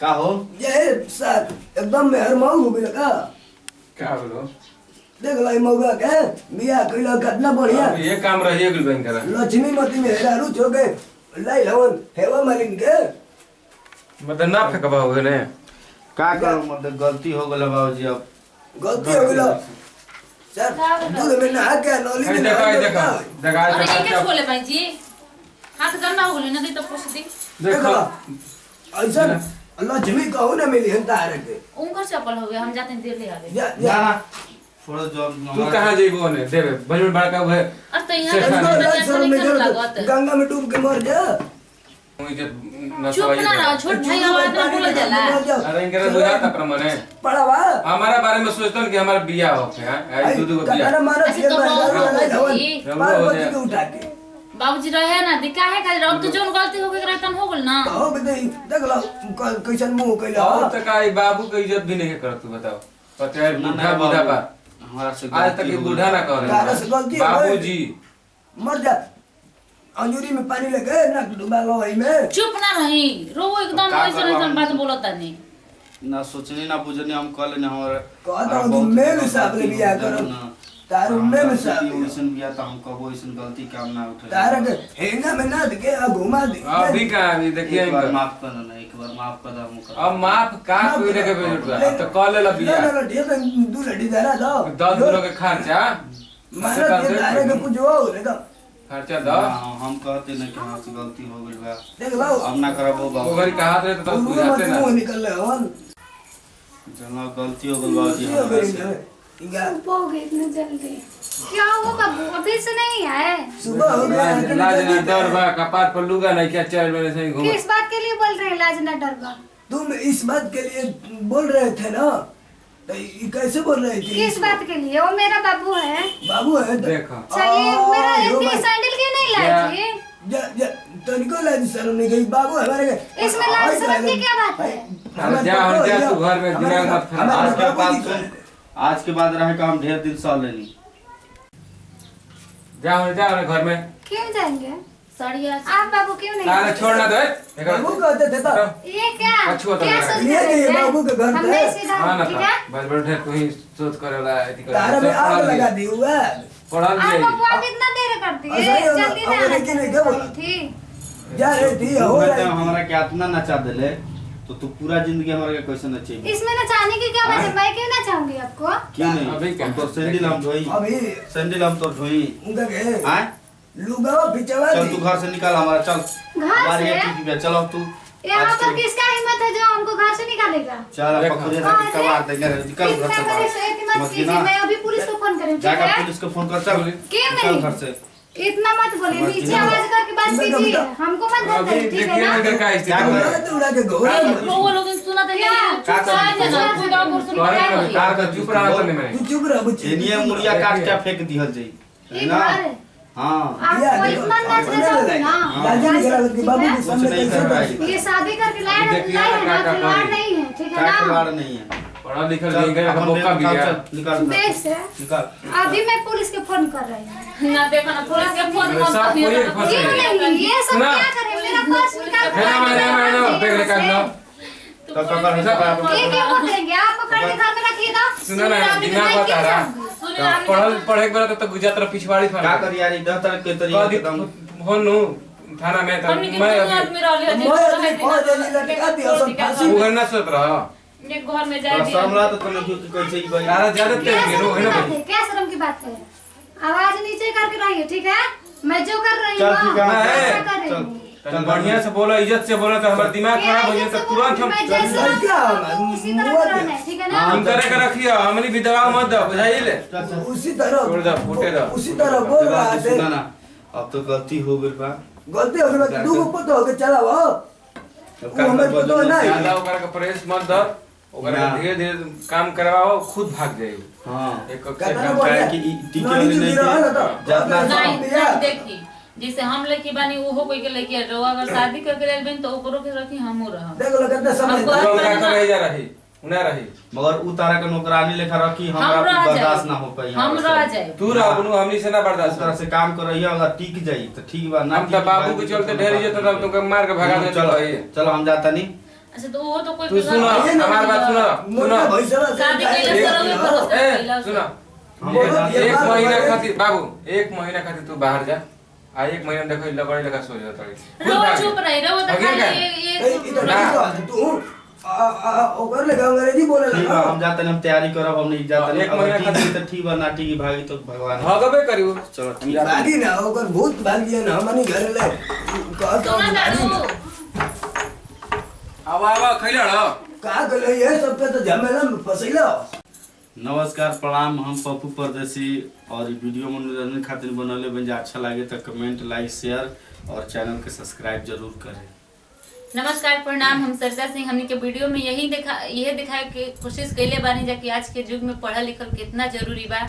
का हो ये सर एकदम मेहर मऊ हो गया का बोलो देख लो मौगा के मिया कइला कितना बढ़िया अब ये काम रहिए गुल बैंक करा लक्ष्मी मती में हेरारू छोके लाई लवन हेवा मालिन के मतलब ना फेंकबा होगे ने का करो मतलब गलती हो गल बाबूजी अब गलती हो गइला सर दूध में नहा के नौली में देखा अरे ये क्या बोले भाई जी हाथ गंदा हो गया नदी तो पूछ दी देखो ऐसा लक्ष्मी कहू ना मिली हन तारे के उनका चप्पल हो गया हम जाते हैं देर ले आ गए जा ना जा ना थोड़ा जो तू कहां जेबो ने देबे बजट बड़का है अरे तो यहाँ तो टेंशन नहीं लागत गंगा में डूब के मर जा चुप ना रहो छोट भाई आवाज ना बोल जाला अरे इनके बुझा था प्रमाण है पड़ावा हमारा बारे में सोचतन कि हमारा बियाह हो है आई दूध को बियाह कटारा मारो ऐसे छे तो मार बहुत लवन पार्वती के उठा के बाबूजी रहे ना दिखा है का अब तो जोन गलती हो गई रहतन हो गेल ना हो बे देख लो कैसन मुंह कइला और तक आई बाबू की इज्जत भी नहीं कर तू बताओ पता है बूढ़ा बूढ़ा बा हमारा से आज तक ये बूढ़ा ना कह तारा से गलती रहे है बाबूजी मर जा अंजूरी में पानी लगे ना डुबा लो वही में चुप ना रही रो एकदम ऐसा ऐसा बात बोलता नहीं ना सोचनी ना बुझनी हम कल ने हमारे कहता हूं कि मैं भी साहब ले बिया करो तारू में भी साहब ओइसन बिया त हम कबो ओइसन गलती काम ना उठे तारा के हेंगा में ना के घुमा दे अभी का अभी देखिए एक बार माफ कर ना एक बार माफ कर दा मुकर अब माफ का कोई रे के बेटा अब तो कॉल ले बिया ना ना ठीक है दू लड़ी दारा दो 10 किलो के खर्चा मारा ये दारे के कुछ हो रे का खर्चा दो हम कहते ना कि हां से गलती हो गइल बा देख लो हम ना करबो वो बाबू घरी कहा रहे तो तब बुझाते ना मुंह निकल ले हवन जना गलती हो गइल बाबूजी हमारे से इंगा सुबह हो गई इतनी जल्दी क्या हुआ बाबू अभी से नहीं आए सुबह हो गया लाज ना डर बा कपार पर लुगा नहीं क्या चल मेरे से घूम किस बात के लिए बोल रहे हैं लाज न डर बा तुम इस बात के लिए बोल रहे थे ना तो ये कैसे बोल रहे थे किस बात के लिए वो मेरा बाबू है बाबू है तो देखो चलिए मेरा इतनी सैंडल क्यों नहीं लाई थी जा तनिको लाज शर्म नहीं गई बाबू हमारे के इसमें लाज शर्म की क्या बात है अरे जा और जा तू घर में दिमाग मत खराब आज के बाद रहे काम ढेर दिन सह लेनी जा और जा और घर में क्यों जाएंगे साड़िया आप बाबू क्यों नहीं तारे छोड़ना दे बाबू कहते थे तो ये क्या अच्छुआ तो क्या मेरा। सोच लिए रहे थे हैं? बाबू के घर हम पे। नहीं सीधा हां ना ठीक था है बस बैठे तू ही सोच करे वाला एथी कर तारा में आग लगा दी हुआ पढ़ा आप लिया बाबू आप इतना देर करती ऐसा ही है होगा, जल्दी अब ना लेकिन नहीं क्या बोला? थी जा रही थी हो तू रही कहते थी। हमरा के इतना नचा देले तो तू पूरा जिंदगी हमरा के कैसे नचेगी इसमें नचाने की क्या वजह मैं क्यों ना चाहूंगी आपको क्यों नहीं अभी क्या? हम तो सैंडल हम धोई अभी सैंडल हम तो धोई उनका के आए लुगावा पिचवा चल तू घर से निकाल हमारा चल घर हमारी से? ये ठीक है चलो तू यहाँ आज पर के- किसका हिम्मत है जो हमको घर से निकालेगा चल देखो। पकड़े ना कि कब आते हैं निकल घर से इतना पुलिस बाहर इतना मत कीजिए गिना मैं अभी पुलिस को फोन करूँ ठीक जाकर है पुलिस को फोन कर चल क्यों चल नहीं? घर से इतना मत बोलिए मत नीचे गिना। आवाज करके बात बेटा, कीजिए बेटा। हमको मत अभी बताइए ठीक है देखिए ना इधर का क्या स्थिति बोला? है उड़ा के घोड़ा वो लोग सुना था क्या? चुप क्या सा कर- जना खुदा को सुन तोरे क्या में होई कार का चुप रहा था नहीं मैं तू चुप रह बुच्ची एनिए मुड़िया काट के फेंक दिहल जाई ये ना घर है हां आपको इतना नाचने जाओगे ना लाजी निकला कि बाबू के कुछ सामने नहीं कैसे कर रहा बैठ- है ये शादी करके लाए देखिए लाए हैं ना ना क्या खिलवाड़ करी। नहीं है ठीक है क्या ना खिलाड़ नहीं है पढ़ा लिखा चल नहीं का अपन मौका भी निकाल, गया चल, निकाल बेग से निकाल अभी मैं पुलिस के फोन कर रही हूँ ना देखो ना पुलिस के फोन अरे सब कोई एक फंसे क्यों नहीं ये सब सुना? क्या करे मेरा पर्स निकाल के है ना लाए मैंने हैं बैग निकाल लो तो पकड़ हिसाब आप ये क्या बोल देंगे आप पकड़ के घर में रखिए तो सुना ना दिमाग बता रहा सुने ना पढ़े के बाद तो गुजरात तरफ पिछवाड़ी था क्या कर यार इधर तरह के तरीके एकदम फोन नु थाना में तो हमने के मैं दोनों आदमी रहले मैं अपने पाँच जनी लटका दिया सब फांसी वो करना सोच रहा एक घर में जाए दिया शर्मला तो तने क्यों कैसे ही भाई यार ज्यादा क्या तेज गिरो है शर्म की ना बात भाई है क्या शर्म की बात है आवाज नीचे करके रहिए ठीक है मैं जो कर रही चल, हूँ ठीक है, वैसा है। कर रही चल। हूँ चल बढ़िया से बोला इज्जत से बोला तो हमारा दिमाग खराब हो जाए तो तुरंत हम मैं जैसे चल, क्या होगा? उसी तरह मुआ रहना दे। है, ठीक है ना हम करे के रखियो हमनी भी दवा मत दो बुझाइले उसी तरह छोड़ दो, फूटे दो। उसी तरह बोल रहा है सुना ना अब तो गलती हो गई बा गलती हो गई दू को पता हो के चला वो अब वो हमें पता है ना ज्यादा ओकरा के प्रेस मत दो ओकरा ना। धीरे धीरे काम करवाओ खुद भाग जाएगी हां एक कहता काम ना करे बोलिए कि टीके नॉनी वाली जी नहीं गिरा थी। है ना जितना नहीं भैया नहीं देखी जैसे हम लड़की बानी वो कोई के लड़की है रो अगर शादी करके ले बन तो ओकरो के रखी हमू रह देख लो कितना समय हमको था। पूरा उठा कर रह जा रही ना रही मगर उ तारा के नौकरानी लेखा रखी हम हमरा रह बर्दाश्त जाए ना हो पाई हम रह जाए तू रह अपनू हमनी से ना बर्दाश्त तरह से काम करइया अगर टिक जाई तो ठीक बा ना हम तो बाबू के चलते ढेर इज्जत तो तुमके मार के भगा दे चलो चलो हम जाता नहीं। अच्छा तो वो तो कोई तू सुनो हमार बात सुनो मोटा सुनो भैसा शादी कैले सर में भरोसा ए कैला सुनो हम बोलो, जाता- ये एक बात महीना बोले। खातिर बाबू 1 महीना खातिर तू बाहर जा आ 1 महीना देखो लगड़ी लगा सो जाता है रो चुप रही रो तो अगे क्या? खाली ये ए इधर तू ओकर लगा अंग्रेजी बोले ठीक बा लगा हम जाता नहीं, हम तैयारी करब, हम नहीं जाता नहीं। एक महीना अगर टिक खातिर- गई तो ठीक बा, ना टिकी भागी तो भगवान भगबे करियो चलो ठीक है। भागी ना ओकर भूत भाग गया ना हमनी घर ले कहत सुना दारू आवा खैला र का कहले ये सब पे तो झमेला में फसैला। नमस्कार प्रणाम, हम पप्पू परदेसी और ई वीडियो मनोरंजन खातिर बनले बन जा। अच्छा लगे तो कमेंट लाइक शेयर और चैनल के सब्सक्राइब जरूर करें। नमस्कार प्रणाम, हम सरसा सिंह। हमने के वीडियो में यही दिखाए के कोशिश कैले बानी जा कि आज के युग में पढ़ल लिखल कितना जरूरी बा।